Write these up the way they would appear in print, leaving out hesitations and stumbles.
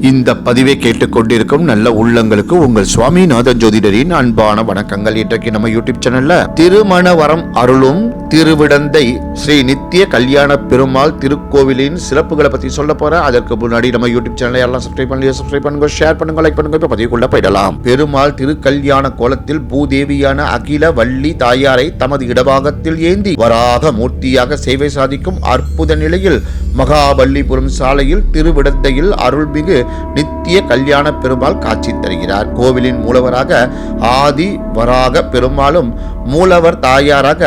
இந்த பதிவை கேட்டுக்கொண்டிருக்கும் நல்ல உள்ளங்களுக்கு உங்கள் சுவாமிநாத ஜோதிடரின் அன்பான வணக்கங்கள். இன்றைக்கு நம்ம யூடியூப் சேனல்ல திருமண வரம் அருளும் திருவிடந்தை ஸ்ரீ நித்திய கல்யாண பெருமாள் திருக்கோவிலின் சிறப்புகளை பத்தி சொல்ல போறேன். அதற்கு முன்னாடி நம்ம யூடியூப் சேனலை எல்லாம் சப்ஸ்கிரைப் பண்ணுங்க, ஷேர் பண்ணுங்க, லைக் பண்ணுங்க. இப்ப பதிவுக்குள்ள போயிடலாம். பெருமாள் திருக்கல்யாண கோலத்தில் பூதேவியான அகில வள்ளி தாயாரை தமது இடபாகத்தில் ஏந்தி வராக மூர்த்தியாக சேவை சாதிக்கும் அற்புத நிலையில் மகாபல்லிபுரம் சாலையில் திருவிடந்தையில் அருள்மிகு நித்திய கல்யாண பெருமாள் காட்சி தருகிறார். கோவிலின் மூலவராக ஆதி வராக பெருமாளும் மூலவர் தாயாராக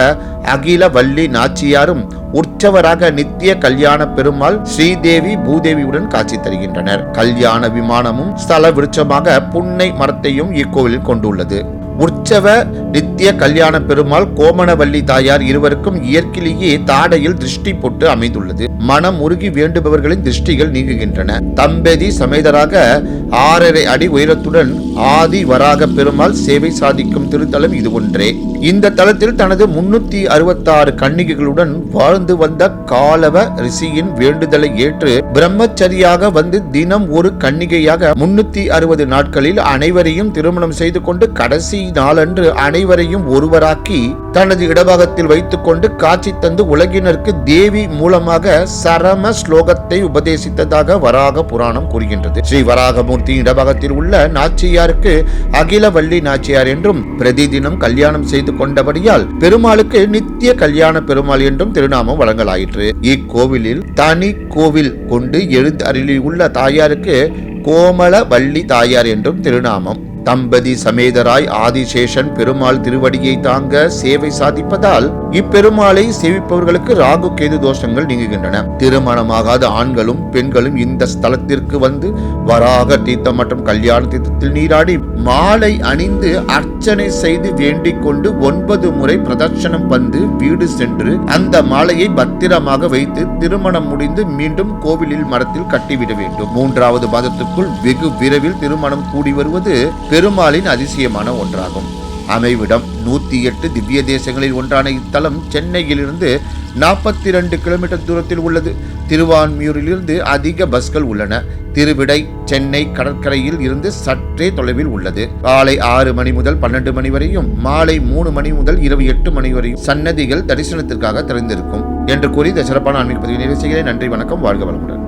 அகில வள்ளி நாச்சியாரும் உற்சவராக நித்திய கல்யாண பெருமாள் ஸ்ரீதேவி பூதேவியுடன் காட்சி தருகின்றனர். கல்யாண விமானமும் ஸ்தல விருட்சமாக புன்னை மரத்தையும் இக்கோவிலில் கொண்டுள்ளது. உற்சவ நித்திய கல்யாண பெருமாள் கோமணவல்லி தாயார் இருவருக்கும் இயற்கையிலேயே தாடையில் திருஷ்டி போட்டு அமைந்துள்ளது. மனம் உருகி வேண்டுபவர்களின் திருஷ்டிகள் நீங்குகின்றன. தம்பதி சமேதராக 6.5 அடி உயரத்துடன் ஆதி வராக பெருமாள் சேவை சாதிக்கும் திருத்தலம் இது ஒன்றே. இந்த தலத்தில் தனது 366 கன்னிகைகளுடன் வாழ்ந்து வந்த காலவ ரிஷியின் வேண்டுதலை ஏற்று பிரம்மச்சரியாக வந்து தினம் ஒரு கன்னிகையாக 360 நாட்களில் அனைவரையும் திருமணம் செய்து கொண்டு கடைசி நாளன்று அனைவரையும் ஒருவராக்கி தனது இடபாகத்தில் வைத்துக் கொண்டு காட்சி தந்து உலகினருக்கு தேவி மூலமாக சரம ஸ்லோகத்தை உபதேசித்ததாக வராக புராணம் கூறுகின்றது. ஸ்ரீ வராகமூர்த்தி இடபாகத்தில் உள்ள நாச்சியாருக்கு அகில வள்ளி நாச்சியார் என்றும் பிரதிதினம் கல்யாணம் செய்து கொண்டபடியால் பெருமாளுக்கு நித்திய கல்யாண பெருமாள் என்றும் திருநாமம் வழங்கலாயிற்று. இக்கோவிலில் தனி கோவில் கொண்டு எழுந்து அருளில் உள்ள தாயாருக்கு கோமள வள்ளி தாயார் என்றும் திருநாமம். தம்பதி சமேதராய் ஆதிசேஷன் பெருமாள் திருவடியை தாங்க சேவை சாதிப்பதால் இப்பெருமாளை சேவிப்பவர்களுக்கு ராகு கேது தோஷங்கள் நீங்குகின்றன. திருமணமாகாத ஆண்களும் பெண்களும் இந்த ஸ்தலத்திற்கு வந்து வராக தீர்த்தம் மற்றும் கல்யாண தீர்த்தத்தில் நீராடி மாலை அணிந்து அர்ச்சனை செய்து வேண்டிக் கொண்டு 9 முறை பிரதட்சணம் வந்து வீடு சென்று அந்த மாலையை பத்திரமாக வைத்து திருமணம் முடிந்து மீண்டும் கோவிலில் மரத்தில் கட்டிவிட வேண்டும். 3வது மாதத்துக்குள் வெகு விரைவில் திருமணம் கூடி வருவது பெருமாளின் அதிசயமான ஒன்றாகும். அமைவிடம் 108 திவ்ய தேசங்களில் ஒன்றான இத்தலம் சென்னையிலிருந்து 42 கிலோமீட்டர் தூரத்தில் உள்ளது. திருவான்மியூரிலிருந்து அதிக பஸ்கள் உள்ளன. திருவிடை சென்னை கடற்கரையில் இருந்து சற்றே தொலைவில் உள்ளது. காலை 6 மணி முதல் 12 மணி வரையும் மாலை 3 மணி முதல் இரவு 8 மணி வரையும் சன்னதிகள் தரிசனத்திற்காக திறந்திருக்கும் என்று கூறி இந்த சிறப்பான ஆன்மீக பதிவை நிறைவு செய்கிறேன். நன்றி, வணக்கம், வாழ்க வளமுடன்.